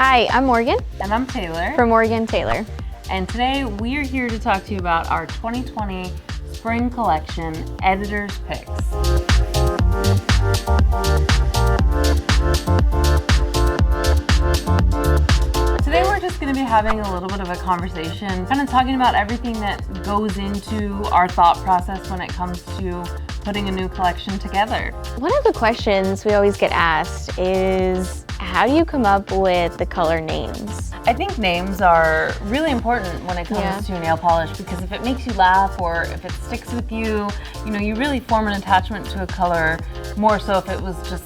Hi, I'm Morgan. And I'm Taylor. From Morgan Taylor. And today we are here to talk to you about our 2020 Spring Collection Editor's Picks. Today we're just going to be having a little bit of a conversation, kind of talking about everything that goes into our thought process when it comes to putting a new collection together. One of the questions we always get asked is, how do you come up with the color names? I think names are really important when it comes to nail polish, because if it makes you laugh or if it sticks with you, you really form an attachment to a color more so if it was just,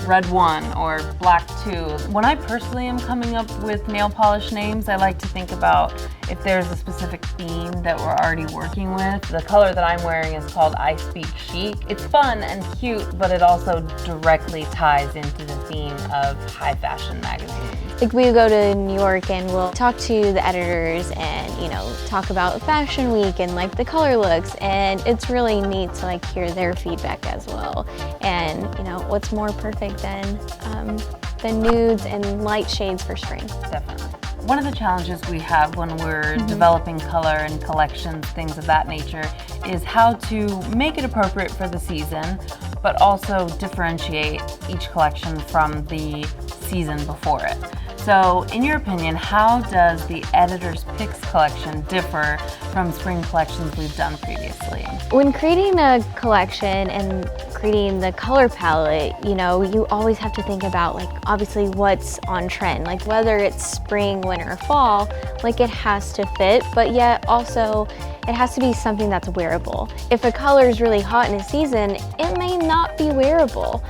red 1 or black 2. When I personally am coming up with nail polish names, I like to think about if there's a specific theme that we're already working with. The color that I'm wearing is called I Speak Chic. It's fun and cute, but it also directly ties into the theme of high fashion magazines. Like we go to New York and we'll talk to the editors and, talk about Fashion Week and like the color looks, and it's really neat to hear their feedback as well. And what's more perfect than nudes and light shades for spring? Definitely. One of the challenges we have when we're developing color and collections, things of that nature, is how to make it appropriate for the season, but also differentiate each collection from the season before it. So, in your opinion, how does the Editor's Picks collection differ from spring collections we've done previously? When creating a collection and creating the color palette, you always have to think about obviously what's on trend, whether it's spring, winter, or fall, it has to fit, but yet also it has to be something that's wearable. If a color is really hot in a season, it may not be wearable.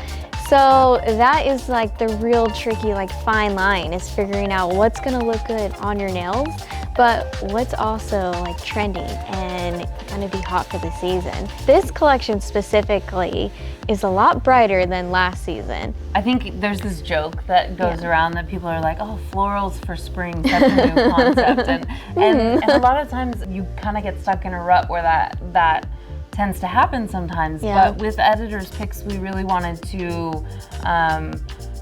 So that is the real tricky fine line, is figuring out what's gonna look good on your nails, but what's also trendy and gonna be hot for the season. This collection specifically is a lot brighter than last season. I think there's this joke that goes around that people are like, oh, florals for spring, such a new concept. And a lot of times you kind of get stuck in a rut where that tends to happen sometimes. But with Editor's Picks, we really wanted to,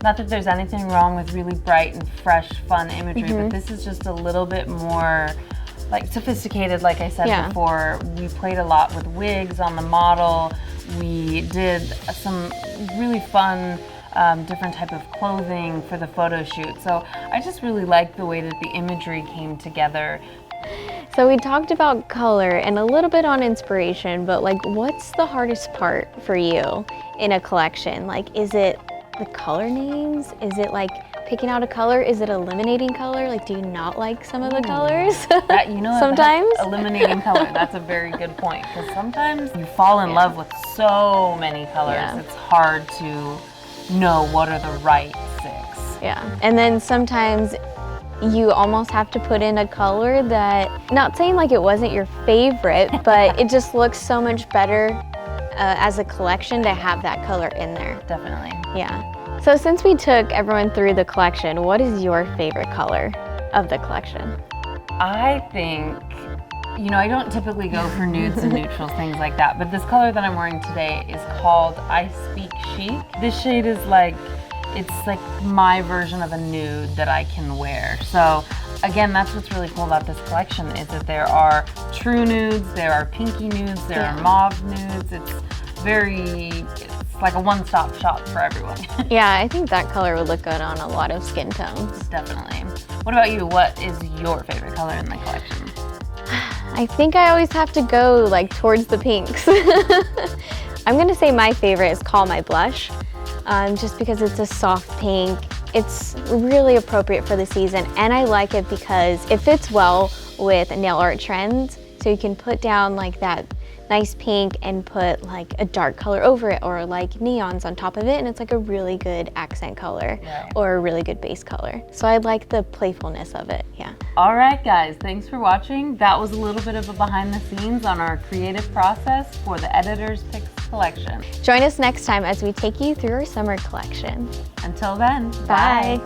not that there's anything wrong with really bright and fresh, fun imagery, but this is just a little bit more sophisticated, like I said before. We played a lot with wigs on the model. We did some really fun different type of clothing for the photo shoot. So I just really liked the way that the imagery came together. So we talked about color and a little bit on inspiration, but what's the hardest part for you in a collection? Is it the color names? Is it picking out a color? Is it eliminating color? Do you not like some of the colors? Sometimes? Eliminating color, that's a very good point, because sometimes you fall in love with so many colors, it's hard to know what are the right 6. Yeah, and then sometimes you almost have to put in a color that, not saying it wasn't your favorite, but it just looks so much better as a collection to have that color in there. Definitely. Yeah. So since we took everyone through the collection, what is your favorite color of the collection? I think, I don't typically go for nudes and neutrals, things like that, but this color that I'm wearing today is called I Speak Chic. This shade is it's my version of a nude that I can wear. So again, that's what's really cool about this collection, is that there are true nudes, there are pinky nudes, there are mauve nudes. It's like a one-stop shop for everyone. Yeah, I think that color would look good on a lot of skin tones. Definitely. What about you? What is your favorite color in the collection? I think I always have to go towards the pinks. I'm gonna say my favorite is Call My Blush. Just because it's a soft pink. It's really appropriate for the season, and I like it because it fits well with nail art trends. So you can put down that nice pink and put a dark color over it, or neons on top of it, and it's a really good accent color or a really good base color. So I like the playfulness of it, All right, guys, thanks for watching. That was a little bit of a behind the scenes on our creative process for the Editor's Picks collection. Join us next time as we take you through our summer collection. Until then, bye.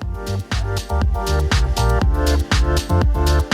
Bye.